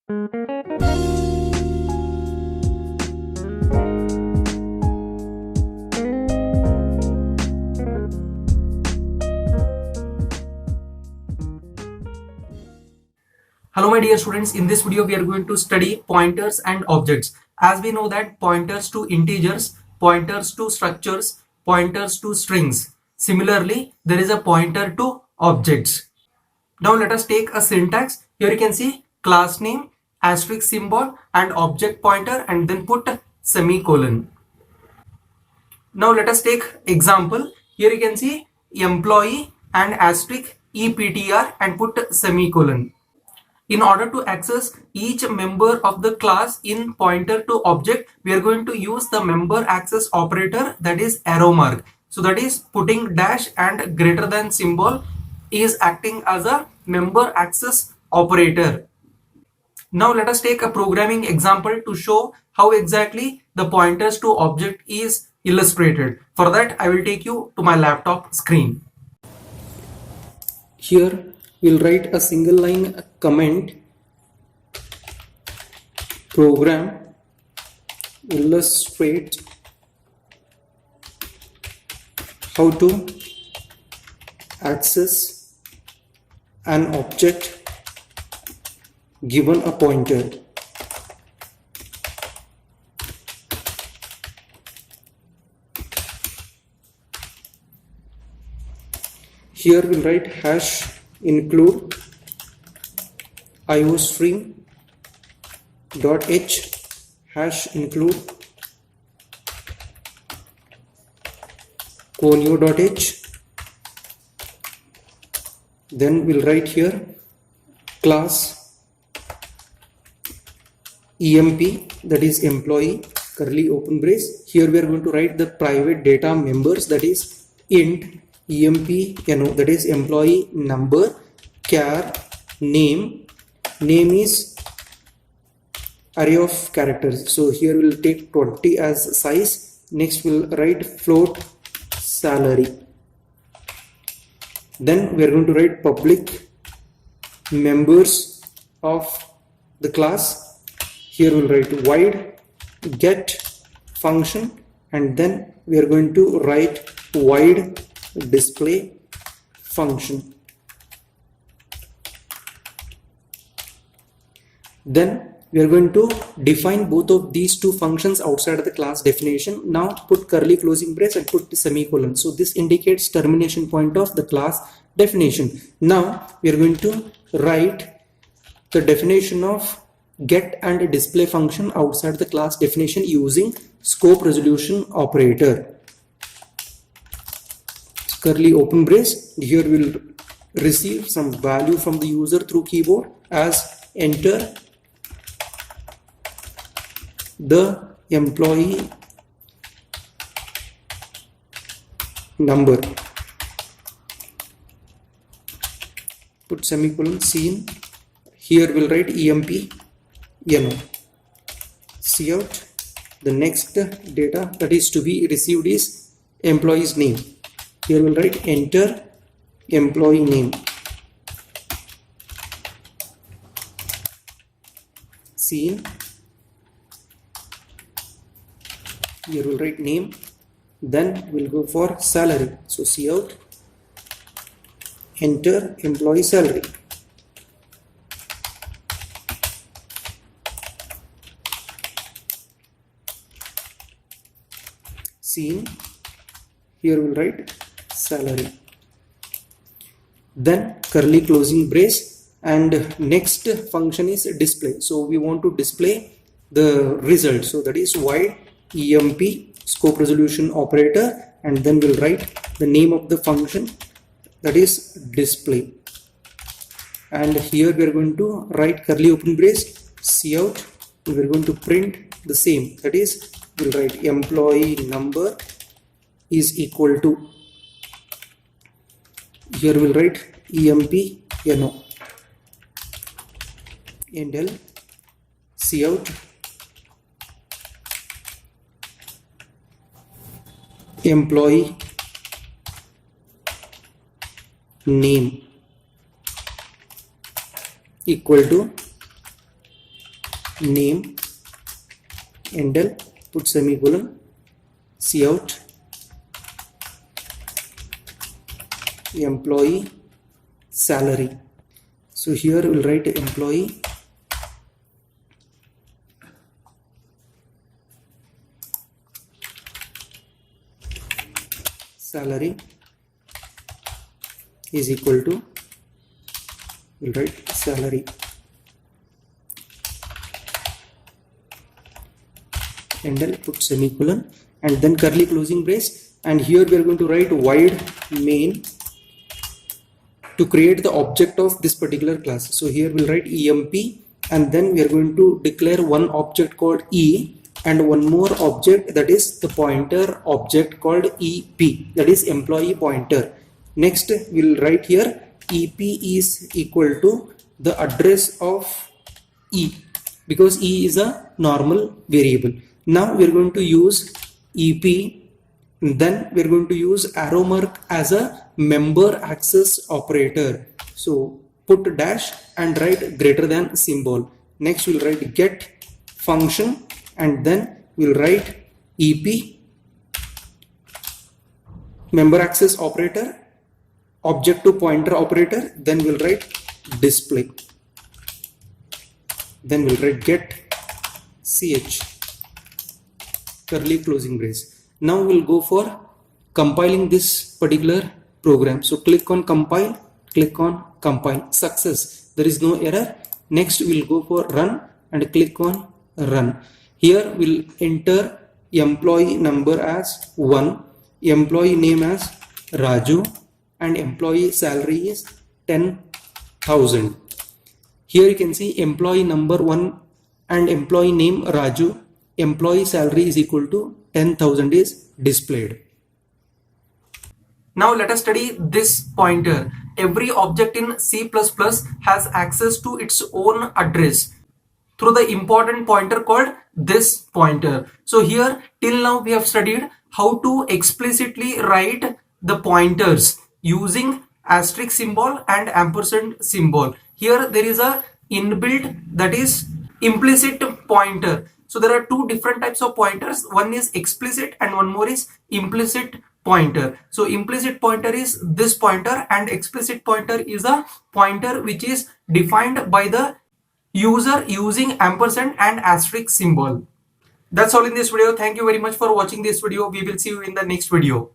Hello my dear students, in this video we are going to study pointers and objects. As we know that pointers to integers, pointers to structures, pointers to strings. Similarly, there is a pointer to objects. Now let us take a syntax. Here you can see class name, asterisk symbol and object pointer and then put semicolon. Now let us take example. Here you can see employee and asterisk EPTR and put semicolon. In order to access each member of the class in pointer to object, we are going to use the member access operator, that is arrow mark. So that is putting dash and greater than symbol is acting as a member access operator. Now let us take a programming example to show how exactly the pointers to object is illustrated. For that I will take you to my laptop screen. Here we'll write a single line comment. Program illustrate how to access an object given a pointer. Here we'll write hash include iostring dot h hash include conio dot h. Then we'll write here class emp, that is employee, curly open brace. Here we are going to write the private data members, that is int emp that is employee number, char name is array of characters, so here we'll take 20 as size. Next we'll write float salary. Then we are going to write public members of the class. Here we'll write void get function and then we are going to write void display function. Then we are going to define both of these two functions outside of the class definition. Now put curly closing brace and put semicolon. So this indicates termination point of the class definition. Now we are going to write the definition of get and display function outside the class definition using scope resolution operator. Curly open brace. Here we will receive some value from the user through keyboard as enter the employee number. Put semicolon scene. Here we'll write emp cout. The next data that is to be received is employee's name. Here we'll write enter employee name. Scene. Here we'll write name. Then we'll go for salary. So cout enter employee salary. Scene. Here we'll write salary. Then curly closing brace and next function is display. So we want to display the result. So that is void emp scope resolution operator and then we'll write the name of the function, that is display. And here we are going to write curly open brace cout and we are going to print the same, that is we'll write employee number is equal to, here we'll write emp and L cout employee name equal to name, endel, put semicolon, cout, employee salary. So here we'll write employee salary is equal to, we'll write salary, endel, put semicolon, and then curly closing brace, and here we are going to write void main to create the object of this particular class. So here we'll write emp, and then we are going to declare one object called e and one more object, that is the pointer object called ep, that is employee pointer. Next we'll write here ep is equal to the address of e, because e is a normal variable. Now we are going to use ep, then we are going to use arrow mark as a member access operator. So put dash and write greater than symbol. Next we'll write get function, and then we'll write ep member access operator object to pointer operator, then we'll write display, then we'll write get ch curly closing brace. Now we'll go for compiling this particular program. So click on compile, success, there is no error. Next we'll go for run and click on run. Here we'll enter employee number as 1, employee name as Raju, and employee salary is 10,000. Here you can see employee number 1 and employee name Raju, employee salary is equal to 10,000 is displayed. Now let us study this pointer. Every object in C++ has access to its own address through the important pointer called this pointer. So here till now we have studied how to explicitly write the pointers using asterisk symbol and ampersand symbol. Here there is a inbuilt, that is implicit pointer. So there are two different types of pointers. One is explicit and one more is implicit pointer. So implicit pointer is this pointer, and explicit pointer is a pointer which is defined by the user using ampersand and asterisk symbol. That's all in this video. Thank you very much for watching this video. We will see you in the next video.